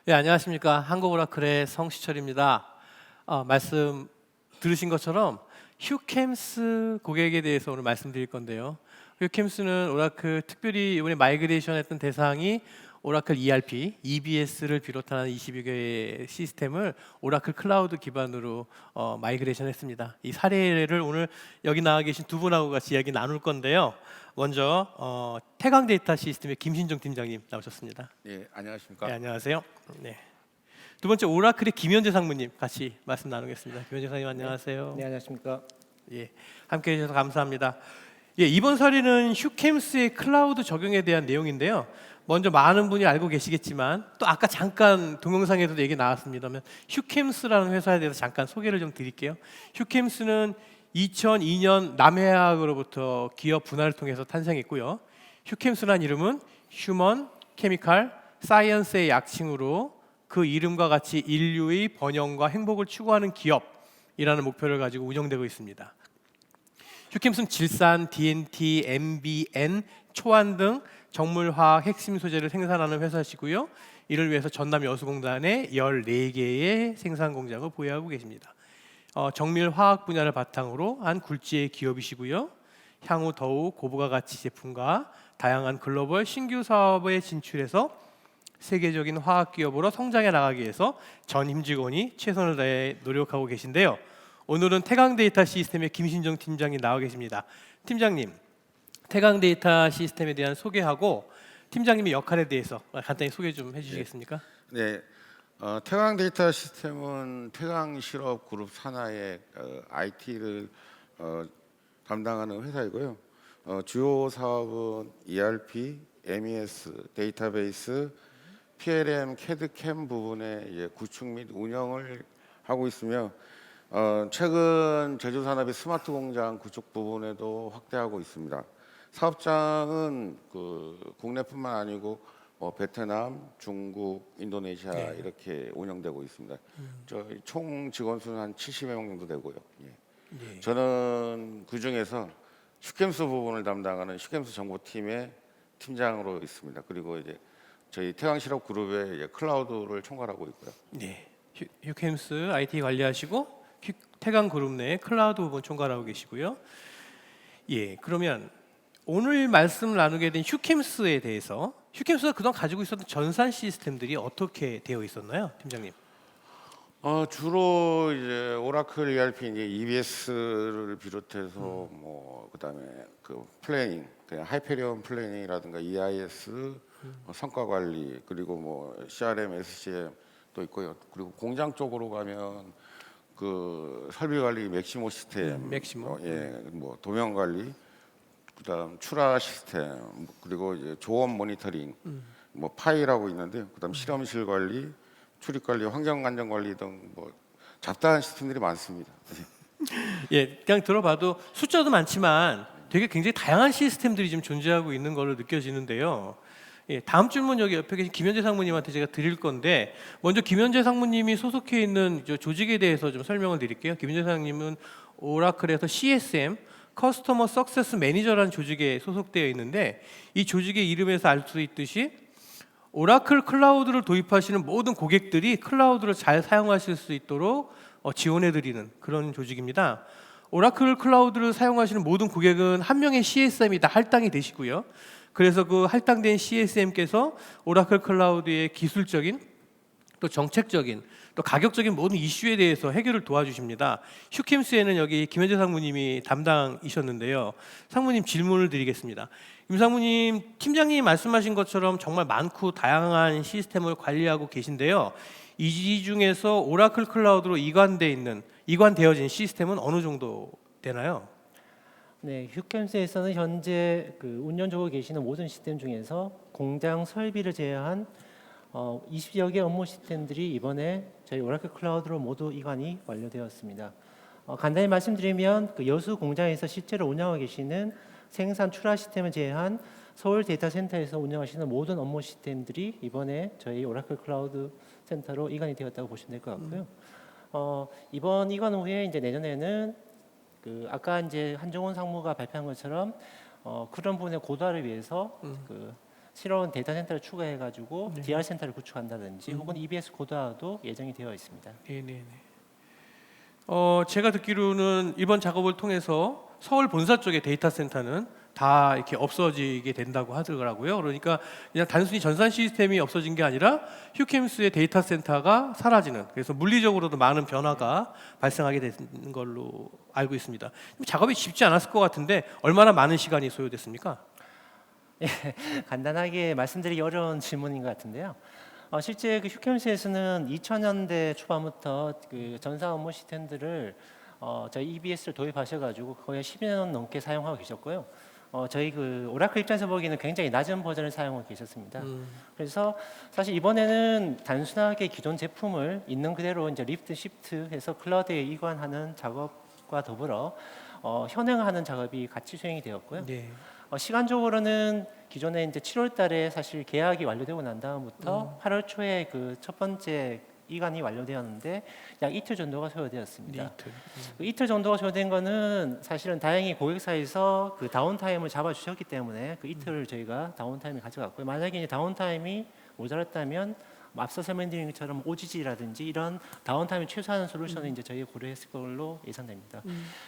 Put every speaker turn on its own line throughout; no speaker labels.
네, 안녕하십니까. 한국오라클의 성시철입니다. 말씀 들으신 것처럼 휴캠스 고객에 대해서 오늘 말씀드릴 건데요. 휴캠스는 오라클 특별히 이번에 마이그레이션 했던 대상이 오라클 ERP, EBS를 비롯한 22개의 시스템을 오라클 클라우드 기반으로 마이그레이션 했습니다. 이 사례를 오늘 여기 나와 계신 두 분하고 같이 이야기 나눌 건데요. 먼저 태강 데이터 시스템의 김신종 팀장님 나오셨습니다.
예, 안녕하십니까?
네, 안녕하세요. 네. 두 번째 오라클의 김현재 상무님 같이 말씀 나누겠습니다. 김현재 상무님 안녕하세요.
네, 안녕하십니까.
예, 함께해 주셔서 감사합니다. 예, 이번 사례는 휴캠스의 클라우드 적용에 대한 내용인데요. 먼저 많은 분이 알고 계시겠지만 또 아까 잠깐 동영상에서도 얘기 나왔습니다만 휴캠스라는 회사에 대해서 잠깐 소개를 좀 드릴게요. 휴캠스는 2002년 남해학으로부터 기업 분할을 통해서 탄생했고요. 휴캠스라는 이름은 휴먼 케미칼 사이언스의 약칭으로 그 이름과 같이 인류의 번영과 행복을 추구하는 기업이라는 목표를 가지고 운영되고 있습니다. 휴캠스는 질산, DNT, MBN, 초안 등 정물화학 핵심 소재를 생산하는 회사시고요. 이를 위해서 전남 여수공단에 14개의 생산 공장을 보유하고 계십니다. 정밀화학 분야를 바탕으로 한 굴지의 기업이시고요. 향후 더욱 고부가 가치 제품과 다양한 글로벌 신규 사업에 진출해서 세계적인 화학 기업으로 성장해 나가기 위해서 전 임직원이 최선을 다해 노력하고 계신데요. 오늘은 태강 데이터 시스템의 김신정 팀장이 나와 계십니다. 팀장님, 태강 데이터 시스템에 대한 소개하고 팀장님의 역할에 대해서 간단히 소개 좀 해주시겠습니까?
네, 태강 데이터 시스템은 태강 실업 그룹 산하의 IT를 담당하는 회사이고요. 주요 사업은 ERP, MES, 데이터베이스, PLM, CAD, CAM 부분의 구축 및 운영을 하고 있으며 최근 제조산업의 스마트 공장 구축 부분에도 확대하고 있습니다. 사업장은 국내뿐만 아니고 베트남, 중국, 인도네시아
네.
이렇게 운영되고 있습니다. 저희 총 직원 수는 한 70여 명 정도 되고요. 예.
네.
저는 그 중에서 휴캠스 부분을 담당하는 휴캠스 정보팀의 팀장으로 있습니다. 그리고 이제 저희 태강실업그룹의 클라우드를 총괄하고 있고요.
네. 휴캠스 IT 관리하시고 태강그룹 내 클라우드 부분 총괄하고 계시고요. 예, 그러면 오늘 말씀 나누게 된 휴캠스에 대해서 휴캠스가 그동안 가지고 있었던 전산 시스템들이 어떻게 되어 있었나요, 팀장님?
주로 이제 오라클 ERP 이제 EBS를 비롯해서 그다음에 플래닝, 그냥 하이페리온 플래닝이라든가 EIS, 성과 관리, 그리고 CRM, SCM 또 있고요. 그리고 공장 쪽으로 가면 설비 관리 맥시모 시스템,
맥시모.
도면 관리, 그다음 출하 시스템, 그리고 이제 조업 모니터링, 파이라고 있는데요. 그다음 실험실 관리, 출입 관리, 환경 안전 관리 등 잡다한 시스템들이 많습니다.
예, 그냥 들어봐도 숫자도 많지만 되게 굉장히 다양한 시스템들이 지금 존재하고 있는 걸로 느껴지는데요. 예, 다음 질문 여기 옆에 계신 김현재 상무님한테 제가 드릴 건데 먼저 김현재 상무님이 소속해 있는 조직에 대해서 좀 설명을 드릴게요. 김현재 상무님은 오라클에서 CSM, 커스터머 석세스 매니저라는 조직에 소속되어 있는데 이 조직의 이름에서 알 수 있듯이 오라클 클라우드를 도입하시는 모든 고객들이 클라우드를 잘 사용하실 수 있도록 지원해드리는 그런 조직입니다. 오라클 클라우드를 사용하시는 모든 고객은 한 명의 CSM이 다 할당이 되시고요. 그래서 그 할당된 CSM께서 오라클 클라우드의 기술적인 또 정책적인 또 가격적인 모든 이슈에 대해서 해결을 도와주십니다. 휴캠스에는 여기 김현재 상무님이 담당이셨는데요. 상무님 질문을 드리겠습니다. 임 상무님, 팀장님이 말씀하신 것처럼 정말 많고 다양한 시스템을 관리하고 계신데요. 이 중에서 오라클 클라우드로 이관되어진 시스템은 어느 정도 되나요?
네, 휴캠스에서는 현재 운영하고 계시는 모든 시스템 중에서 공장 설비를 제외한 20여 개 업무 시스템들이 이번에 저희 오라클 클라우드로 모두 이관이 완료되었습니다. 간단히 말씀드리면 여수 공장에서 실제로 운영하고 계시는 생산 출하 시스템을 제외한 서울 데이터 센터에서 운영하시는 모든 업무 시스템들이 이번에 저희 오라클 클라우드 센터로 이관이 되었다고 보시면 될 것 같고요. 이번 이관 후에 이제 내년에는 아까 이제 한종훈 상무가 발표한 것처럼 그런 부분의 고도화를 위해서 새로운 데이터 센터를 추가해가지고
네.
DR 센터를 구축한다든지 혹은 EBS 고도화도 예정이 되어 있습니다.
네네네. 제가 듣기로는 이번 작업을 통해서 서울 본사 쪽의 데이터 센터는 다 이렇게 없어지게 된다고 하더라고요. 그러니까 그냥 단순히 전산 시스템이 없어진 게 아니라 휴캠스의 데이터 센터가 사라지는, 그래서 물리적으로도 많은 변화가 발생하게 되는 걸로 알고 있습니다. 작업이 쉽지 않았을 것 같은데 얼마나 많은 시간이 소요됐습니까?
간단하게 말씀드리기 어려운 질문인 것 같은데요. 실제 그 휴캠스에서는 2000년대 초반부터 그 전산 업무 시스템들을 저희 EBS를 도입하셔가지고 거의 10년 넘게 사용하고 계셨고요. 저희 그 오라클 입장에서 보기에는 굉장히 낮은 버전을 사용하고 계셨습니다. 그래서 사실 이번에는 단순하게 기존 제품을 있는 그대로 이제 리프트 시프트해서 클라우드에 이관하는 작업과 더불어 현행하는 작업이 같이 수행이 되었고요.
네.
시간적으로는 기존에 이제 7월달에 사실 계약이 완료되고 난 다음부터 8월 초에 그 첫 번째 이관이 완료되었는데 약 이틀 정도가 소요되었습니다.
네, 이틀.
그 이틀 정도가 소요된 거는 사실은 다행히 고객사에서 그 다운타임을 잡아주셨기 때문에 그 이틀을 저희가 다운타임을 가져갔고요. 만약에 이제 다운타임이 모자랐다면 뭐 앞서 설명드린 것처럼 OGG라든지 이런 다운타임을 최소화하는 솔루션을 이제 저희가 고려했을 걸로 예상됩니다.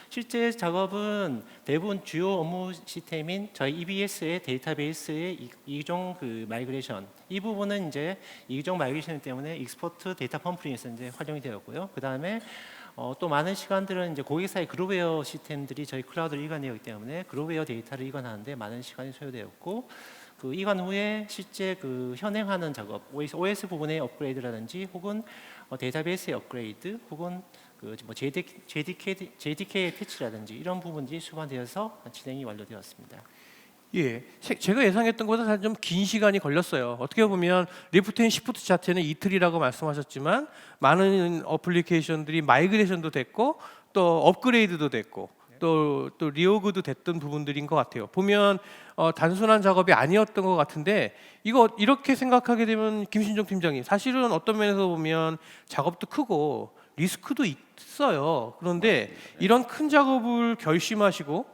실제 작업은 대부분 주요 업무 시스템인 저희 EBS의 데이터베이스의 이종 그 마이그레이션, 이 부분은 이제 이종 마이그레이션 때문에 익스포트 데이터 펌프링에서 이제 활용이 되었고요. 그 다음에 또 많은 시간들은 이제 고객사의 그룹웨어 시스템들이 저희 클라우드로 이관되었기 때문에 그룹웨어 데이터를 이관하는데 많은 시간이 소요되었고, 그 이관 후에 실제 그 현행하는 작업, OS 부분의 업그레이드라든지 혹은 데이터베이스의 업그레이드 혹은 그 뭐 JDK 패치라든지 이런 부분들이 수반되어서 진행이 완료되었습니다.
예, 제가 예상했던 것보다 사실 좀 긴 시간이 걸렸어요. 어떻게 보면 리프트 앤 시프트 자체는 이틀이라고 말씀하셨지만 많은 어플리케이션들이 마이그레이션도 됐고 또 업그레이드도 됐고 또 리오그도 됐던 부분들인 것 같아요. 보면 단순한 작업이 아니었던 것 같은데, 이거 이렇게 생각하게 되면 김신종 팀장님, 사실은 어떤 면에서 보면 작업도 크고 리스크도 있어요. 그런데 이런 큰 작업을 결심하시고,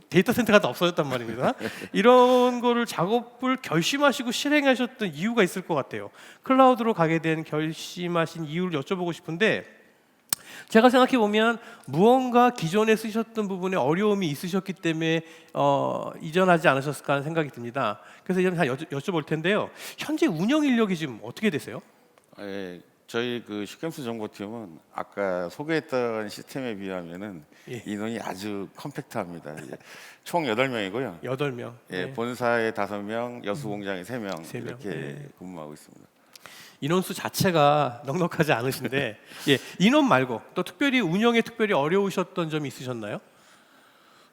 데이터 센터가 다 없어졌단 말입니다. 이런 거를 작업을 결심하시고 실행하셨던 이유가 있을 것 같아요. 클라우드로 가게 된 결심하신 이유를 여쭤보고 싶은데, 제가 생각해 보면 무언가 기존에 쓰셨던 부분에 어려움이 있으셨기 때문에 이전하지 않으셨을까 하는 생각이 듭니다. 그래서 이제 여쭤볼 텐데요. 현재 운영 인력이 지금 어떻게 되세요?
예, 저희 그 슈캠스 정보팀은 아까 소개했던 시스템에 비하면은
예.
인원이 아주 컴팩트합니다. 총 8명이고요.
8명.
예,
네.
본사에 5명, 여수 공장에 3명
세 명.
이렇게
네.
근무하고 있습니다.
인원수 자체가 넉넉하지 않으신데 예, 인원 말고 또 특별히 운영에 특별히 어려우셨던 점이 있으셨나요?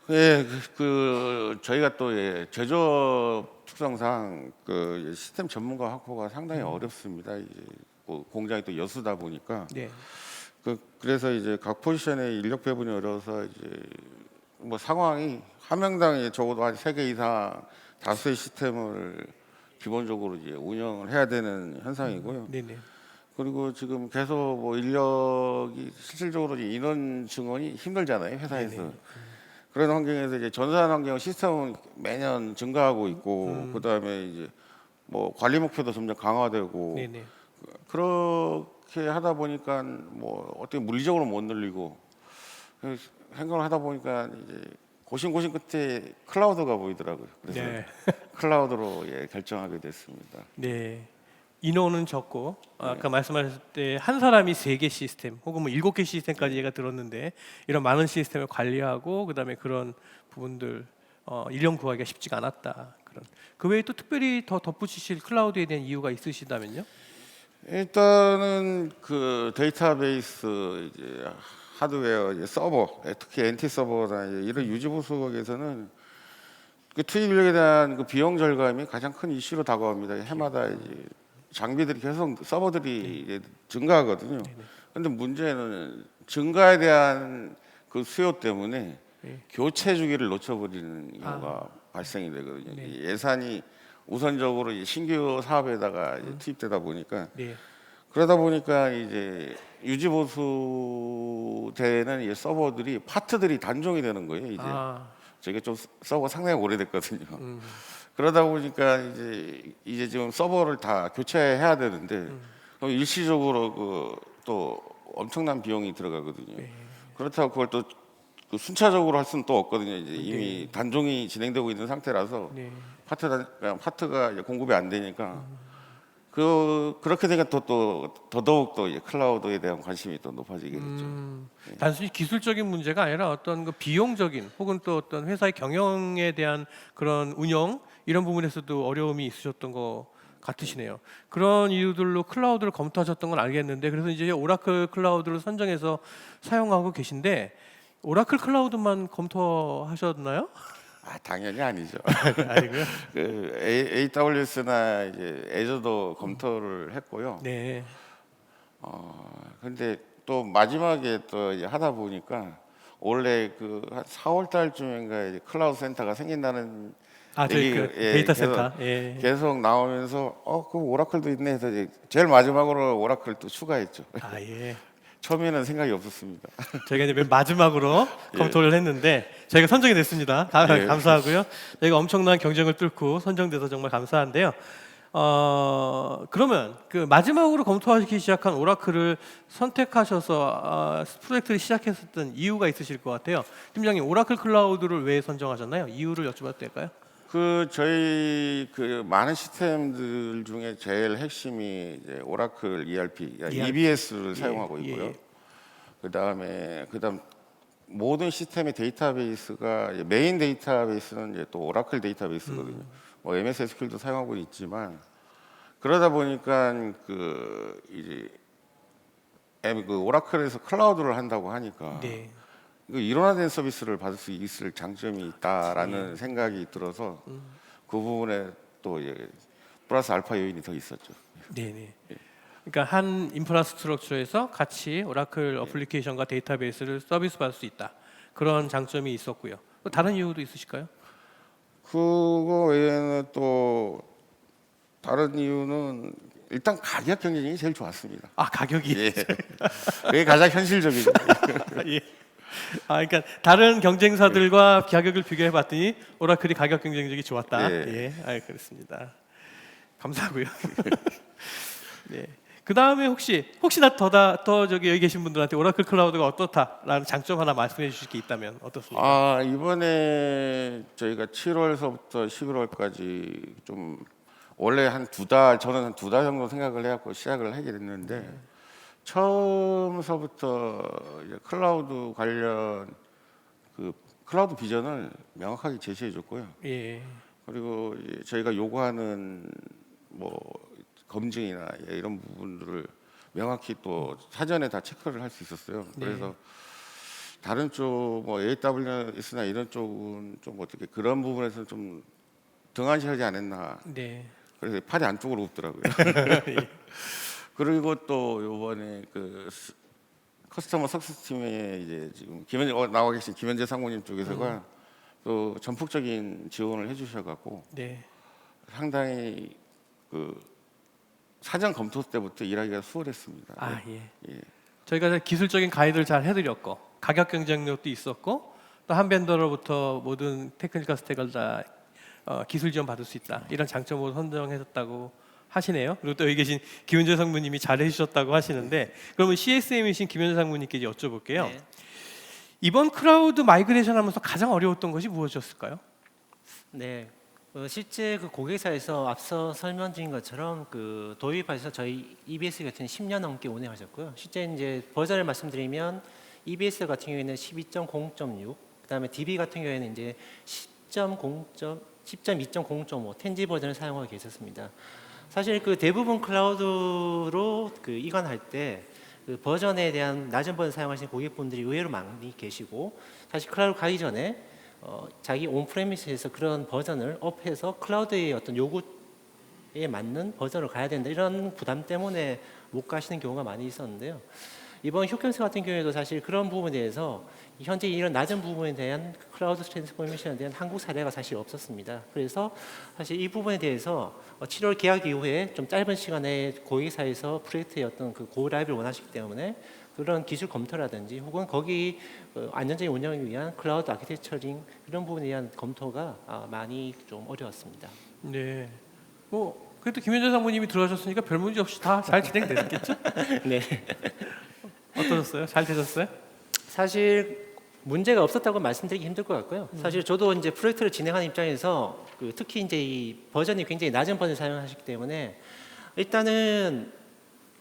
예, 저희가 또 제조업 특성상 그 시스템 전문가 확보가 상당히 어렵습니다. 이제 뭐 공장이 또 여수다 보니까
네.
그래서 이제 각 포지션의 인력 배분이 어려워서 이제 뭐 상황이 한 명당 적어도 한 3개 이상 다수의 시스템을 기본적으로 이제 운영을 해야 되는 현상이고요.
네네.
그리고 지금 계속 뭐 인력이 실질적으로 이제 인원 증원이 힘들잖아요, 회사에서.
네네.
그런 환경에서 이제 전산 환경 시스템은 매년 증가하고 있고, 그다음에 이제 뭐 관리 목표도 점점 강화되고,
네네.
그렇게 하다 보니까 뭐 어떻게 물리적으로 못 늘리고 생각을 하다 보니까 이제 고심 끝에 클라우드가 보이더라고요. 그래서
네.
클라우드로 결정하게 됐습니다.
네. 인원은 적고 아까 말씀하셨을 때 한 사람이 3개 시스템 혹은 뭐 7개 시스템까지 얘가 들었는데, 이런 많은 시스템을 관리하고 그다음에 그런 부분들 인력 구하기가 쉽지가 않았다. 그런 그 외에 또 특별히 더 덧붙이실 클라우드에 대한 이유가 있으시다면요?
일단은 그 데이터베이스 이제 하드웨어 이제 서버, 특히 NT 서버나 이런 유지 보수에서는 그 투입 인력에 대한 그 비용 절감이 가장 큰 이슈로 다가옵니다. 해마다 이제 장비들이 계속 서버들이 이제 증가하거든요. 그런데 문제는 증가에 대한 그 수요 때문에 교체 주기를 놓쳐버리는 경우가 발생이 되거든요. 이 예산이 우선적으로 이제 신규 사업에다가 이제 투입되다 보니까
네.
그러다 보니까 이제 유지 보수되는 이 서버들이 파트들이 단종이 되는 거예요. 이제 저게 좀 서버가 상당히 오래됐거든요. 그러다 보니까 이제 지금 서버를 다 교체해야 되는데 그럼 일시적으로 또 엄청난 비용이 들어가거든요. 그렇다고 그걸 또그 순차적으로 할 수는 또 없거든요. 이제 이미 단종이 진행되고 있는 상태라서
네.
파트가 이제 공급이 안 되니까 그렇게 되니까 또 더더욱 또 이제 클라우드에 대한 관심이 또 높아지겠죠.
단순히 기술적인 문제가 아니라 어떤 그 비용적인 혹은 또 어떤 회사의 경영에 대한 그런 운영 이런 부분에서도 어려움이 있으셨던 것 같으시네요. 그런 이유들로 클라우드를 검토하셨던 건 알겠는데 그래서 이제 오라클 클라우드를 선정해서 사용하고 계신데 오라클 클라우드만 검토하셨나요?
당연히 아니죠.
아니고요.
AWS나 이제 애저도 검토를 했고요.
네.
근데 또 마지막에 또 이제 하다 보니까 원래 한 4월 달쯤인가 이제 클라우드 센터가 생긴다는
저희
얘기,
그 데이터
계속,
센터. 예.
계속 나오면서 그럼 오라클도 있네 해서 이제 제일 마지막으로 오라클 또 추가했죠.
예.
처음에는 생각이 없었습니다.
저희가 이제 맨 마지막으로 검토를 했는데 저희가 선정이 됐습니다.
예.
감사하고요. 저희가 엄청난 경쟁을 뚫고 선정돼서 정말 감사한데요. 그러면 그 마지막으로 검토하기 시작한 오라클을 선택하셔서 프로젝트를 시작했었던 이유가 있으실 것 같아요. 팀장님, 오라클 클라우드를 왜 선정하셨나요? 이유를 여쭤봐도 될까요?
저희 많은 시스템들 중에 제일 핵심이 이제 오라클 ERP, EBS를 사용하고 있고요. 그다음 모든 시스템의 데이터베이스가 메인 데이터베이스는 이제 또 오라클 데이터베이스거든요. 뭐 MS SQL도 사용하고 있지만 그러다 보니까 이제 오라클에서 클라우드를 한다고 하니까
네.
일원화된 서비스를 받을 수 있을 장점이 있다라는 생각이 들어서 그 부분에 또 플러스 알파 요인이 더 있었죠.
네네. 그러니까 한 인프라스트럭처에서 같이 오라클 어플리케이션과 데이터베이스를 서비스 받을 수 있다. 그런 장점이 있었고요. 또 다른 이유도 있으실까요?
그거 외에는 또 다른 이유는 일단 가격 경쟁이 제일 좋았습니다.
가격이.
예. 그게 가장 현실적이죠.
예. 그러니까 다른 경쟁사들과 가격을 비교해봤더니 오라클이 가격 경쟁력이 좋았다.
예.
그렇습니다. 감사하고요. 네. 그 다음에 혹시나 더 여기 계신 분들한테 오라클 클라우드가 어떻다라는 장점 하나 말씀해 주실 게 있다면 어떻습니까?
이번에 저희가 7월서부터 11월까지 좀 원래 저는 한 2달 정도 생각을 해갖고 시작을 하게 됐는데 처음서부터 이제 클라우드 관련 클라우드 비전을 명확하게 제시해줬고요.
예.
그리고 저희가 요구하는 뭐 검증이나 이런 부분들을 명확히 또 사전에 다 체크를 할 수 있었어요. 그래서 다른 쪽 뭐 AWS나 이런 쪽은 좀 어떻게 그런 부분에서 좀 등한시하지 않았나.
네.
그래서 팔이 안쪽으로 굽더라고요. 그리고 또 요번에 커스터머 석세스 팀에 이제 지금 나와 계신 김현재 상무님 쪽에서가 또 전폭적인 지원을 해주셔갖고
네.
상당히 사전 검토 때부터 일하기가 수월했습니다.
예. 저희가 기술적인 가이드를 잘 해드렸고 가격 경쟁력도 있었고 또 한 벤더로부터 모든 테크니컬 스택을 다 기술 지원 받을 수 있다 이런 장점으로 선정하셨다고 하시네요. 그리고 또 여기 계신 김현재 상무님이 잘 해주셨다고 하시는데 그러면 CSM이신 김현재 상무님께 이제 여쭤볼게요.
네.
이번 클라우드 마이그레이션 하면서 가장 어려웠던 것이 무엇이었을까요?
네. 실제 고객사에서 앞서 설명 드린 것처럼 도입하셔서 저희 EBS 같은 10년 넘게 운영하셨고요. 실제 이제 버전을 말씀드리면 EBS 같은 경우에는 12.0.6, 그다음에 DB 같은 경우에는 이제 10.2.0.5 텐지 버전을 사용하고 계셨습니다. 사실 대부분 클라우드로 이관할 때 버전에 대한 낮은 버전 사용하시는 고객분들이 의외로 많이 계시고 사실 클라우드 가기 전에 자기 온프레미스에서 그런 버전을 업해서 클라우드의 어떤 요구에 맞는 버전으로 가야 된다 이런 부담 때문에 못 가시는 경우가 많이 있었는데요. 이번 휴캠스 같은 경우에도 사실 그런 부분에 대해서 현재 이런 낮은 부분에 대한 클라우드 트랜스포메이션에 대한 한국 사례가 사실 없었습니다. 그래서 사실 이 부분에 대해서 7월 계약 이후에 좀 짧은 시간에 고객사에서 프로젝트의 어떤 고 라이브를 원하시기 때문에 그런 기술 검토라든지 혹은 거기 안정적인 운영을 위한 클라우드 아키텍처링 이런 부분에 대한 검토가 많이 좀 어려웠습니다.
네. 뭐 그래도 김현재 상무님이 들어가셨으니까 별 문제 없이 다 잘 진행됐겠죠?
네.
어떠셨어요? 잘 되셨어요?
사실 문제가 없었다고 말씀드리기 힘들 것 같고요. 사실 저도 이제 프로젝트를 진행하는 입장에서 특히 이제 이 버전이 굉장히 낮은 버전을 사용하셨기 때문에 일단은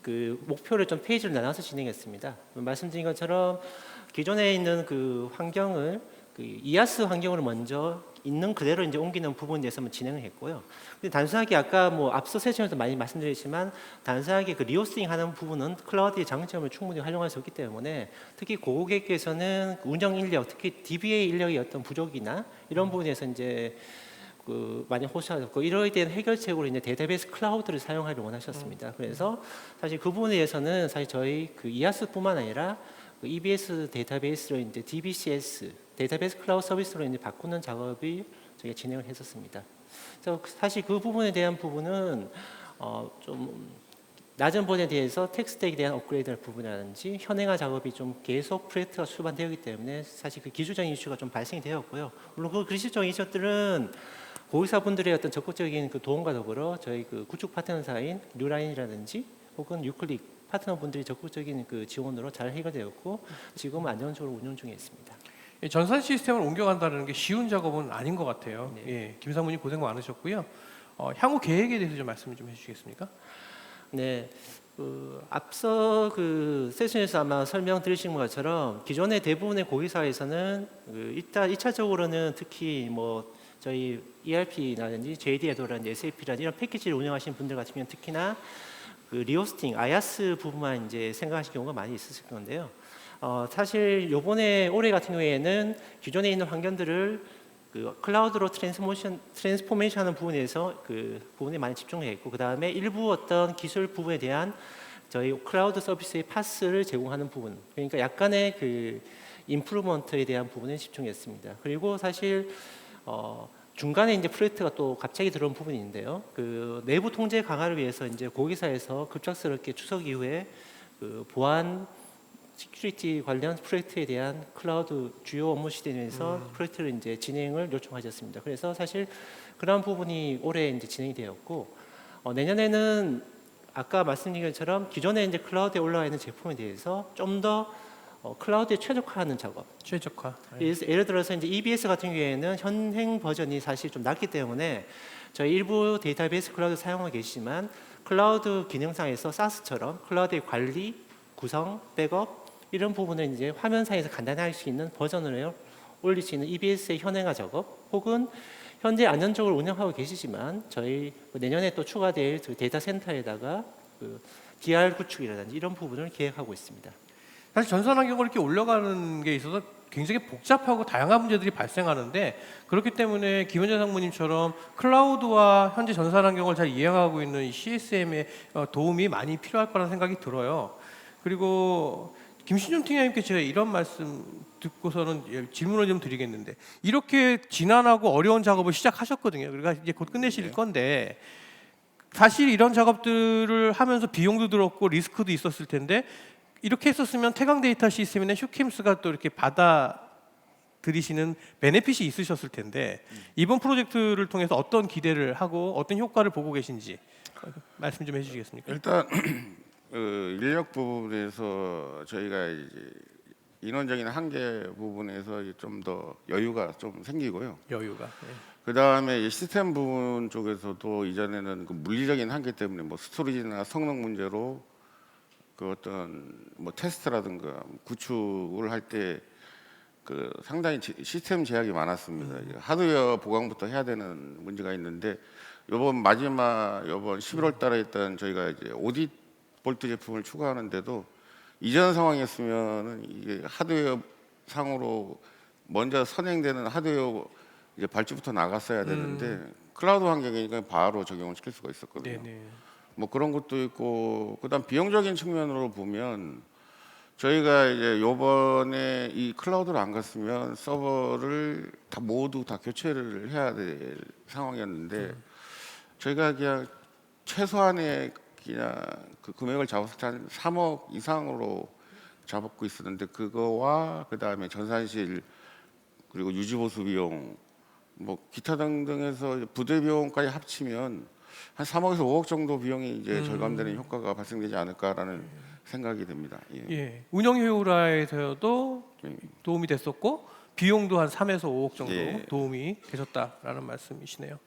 그 목표를 좀 페이지를 나눠서 진행했습니다. 말씀드린 것처럼 기존에 있는 그 환경을 그 이아스 환경으로 먼저 있는 그대로 이제 옮기는 부분에 대해서 진행을 했고요. 근데 단순하게 아까 뭐 앞서 세션에서 많이 말씀드렸지만 단순하게 그 리호스팅 하는 부분은 클라우드의 장점을 충분히 활용할 수 없기 때문에 특히 고객께서는 운영 인력, 특히 DBA 인력의 어떤 부족이나 이런 부분에서 이제 그 많이 호소하셨고 이러에 대한 해결책으로 이제 데이터베이스 클라우드를 사용하려고 원하셨습니다. 그래서 사실 그 부분에 대해서는 사실 저희 그 이아스뿐만 아니라 그 EBS 데이터베이스로 이제 DBCS 데이터베이스 클라우드 서비스로 이제 바꾸는 작업이 저희가 진행을 했었습니다. 그래서 사실 그 부분에 대한 부분은 좀 낮은 버전에 대해서 텍스트에 대한 업그레이드 부분이라든지 현행화 작업이 좀 계속 프로젝트가 수반되었기 때문에 사실 그 기술적인 이슈가 좀 발생이 되었고요. 물론 그 기술적인 이슈들은 고객사분들의 어떤 적극적인 그 도움과 더불어 저희 그 구축 파트너사인 뉴라인이라든지 혹은 유클릭 파트너분들이 적극적인 그 지원으로 잘 해결되었고 지금은 안정적으로 운영 중에 있습니다.
예, 전산 시스템을 옮겨간다는 게 쉬운 작업은 아닌 것 같아요.
네.
예, 김 사무님 고생 많으셨고요. 향후 계획에 대해서 좀 말씀 좀 해주시겠습니까?
네, 앞서 그 세션에서 아마 설명드리신 것처럼 기존의 대부분의 고객사에서는 일단 1차적으로는 특히 뭐 저희 ERP라든지 JD-에도라든지 SAP라든지 이런 패키지를 운영하시는 분들 같은 경우는 특히나 그 리호스팅, IaaS 부분만 이제 생각하실 경우가 많이 있으실 건데요. 사실 요번에 올해 같은 경우에는 기존에 있는 환경들을 그 클라우드로 트랜스포메이션하는 부분에서 그 부분에 많이 집중해 있고 그 다음에 일부 어떤 기술 부분에 대한 저희 클라우드 서비스의 파스를 제공하는 부분 그러니까 약간의 그 임프루먼트에 대한 부분에 집중했습니다. 그리고 사실 중간에 이제 프로젝트가 또 갑자기 들어온 부분이 있는데요. 그 내부 통제 강화를 위해서 이제 고객사에서 급작스럽게 추석 이후에 그 보안 시큐리티 관련 프로젝트에 대한 클라우드 주요 업무 시스템에서 프로젝트를 이제 진행을 요청하셨습니다. 그래서 사실 그런 부분이 올해 이제 진행이 되었고 내년에는 아까 말씀드린 것처럼 기존에 이제 클라우드에 올라와 있는 제품에 대해서 좀 더 클라우드에 최적화하는 작업.
최적화.
예를 들어서 이제 EBS 같은 경우에는 현행 버전이 사실 좀 낮기 때문에 저희 일부 데이터베이스 클라우드 사용하고 계시지만 클라우드 기능상에서 SaaS처럼 클라우드의 관리, 구성, 백업 이런 부분을 이제 화면상에서 간단히 할 수 있는 버전을 올릴 수 있는 EBS의 현행화 작업 혹은 현재 안정적으로 운영하고 계시지만 저희 내년에 또 추가될 데이터 센터에다가 그 DR 구축이라든지 이런 부분을 계획하고 있습니다.
사실 전산 환경을 이렇게 올려가는 게 있어서 굉장히 복잡하고 다양한 문제들이 발생하는데 그렇기 때문에 김현재 상무님처럼 클라우드와 현재 전산 환경을 잘 이해하고 있는 이 CSM의 도움이 많이 필요할 거라는 생각이 들어요. 그리고 김신준 팀장님께 제가 이런 말씀 듣고서는 질문을 좀 드리겠는데 이렇게 지난하고 어려운 작업을 시작하셨거든요. 그러니까 이제 곧 끝내실 건데 사실 이런 작업들을 하면서 비용도 들었고 리스크도 있었을 텐데 이렇게 했었으면 태강 데이터 시스템이나 슈캠스가 또 이렇게 받아들이시는 베네핏이 있으셨을 텐데 이번 프로젝트를 통해서 어떤 기대를 하고 어떤 효과를 보고 계신지 말씀 좀 해주시겠습니까?
일단 인력 부분에서 저희가 이제 인원적인 한계 부분에서 좀 더 여유가 좀 생기고요.
여유가.
그 다음에 시스템 부분 쪽에서도 이전에는 그 물리적인 한계 때문에 뭐 스토리지나 성능 문제로 그 어떤 뭐 테스트라든가 구축을 할 때 그 상당히 시스템 제약이 많았습니다. 이제 하드웨어 보강부터 해야 되는 문제가 있는데 요번 11월 달에 있던 저희가 이제 오디 볼트 제품을 추가하는데도 이전 상황이었으면은 이게 하드웨어 상으로 먼저 선행되는 하드웨어 이제 발주부터 나갔어야 되는데 클라우드 환경이니까 바로 적용을 시킬 수가 있었거든요.
네네.
뭐 그런 것도 있고 그다음 비용적인 측면으로 보면 저희가 이제 요번에 이 클라우드를 안 갔으면 서버를 모두 다 교체를 해야 될 상황이었는데 저희가 그냥 최소한의 그냥 그 금액을 잡았을 때 한 3억 이상으로 잡고 있었는데 그거와 그다음에 전산실 그리고 유지보수 비용 뭐 기타 등등해서 부대 비용까지 합치면 한 3억에서 5억 정도 비용이 이제 절감되는 효과가 발생되지 않을까라는 생각이 듭니다. 예.
예, 운영 효율화에서도
예.
도움이 됐었고 비용도 한 3에서 5억 정도
예.
도움이 되셨다라는 말씀이시네요.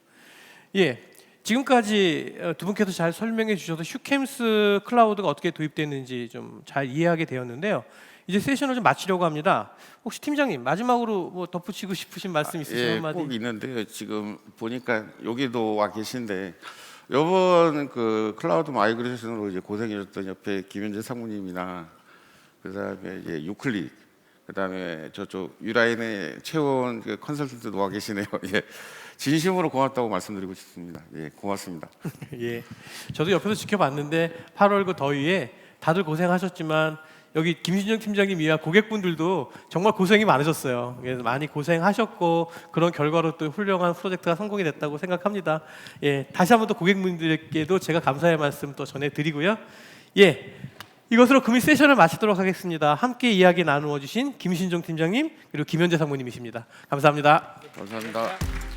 예, 지금까지 두 분께서 잘 설명해 주셔서 휴캠스 클라우드가 어떻게 도입됐는지 좀 잘 이해하게 되었는데요. 이제 세션을 좀 마치려고 합니다. 혹시 팀장님 마지막으로 뭐 덧붙이고 싶으신 말씀 있으시면
예,
한마디.
꼭 있는데요. 지금 보니까 여기도 와 계신데 이번 그 클라우드 마이그레이션으로 이제 고생해줬던 옆에 김현재 상무님이나 그다음에 이제 유클릭 그다음에 저쪽 유라인의 최원 그 컨설턴트도 와 계시네요. 예, 진심으로 고맙다고 말씀드리고 싶습니다. 예, 고맙습니다.
예, 저도 옆에서 지켜봤는데 8월 그 더위에 다들 고생하셨지만 여기 김신정 팀장님 이하 고객분들도 정말 고생이 많으셨어요. 그래서 많이 고생하셨고 그런 결과로 또 훌륭한 프로젝트가 성공이 됐다고 생각합니다. 예, 다시 한번 또 고객분들께도 제가 감사의 말씀 또 전해드리고요. 예, 이것으로 금일 세션을 마치도록 하겠습니다. 함께 이야기 나누어 주신 김신정 팀장님 그리고 김현재 상무님이십니다. 감사합니다.
감사합니다.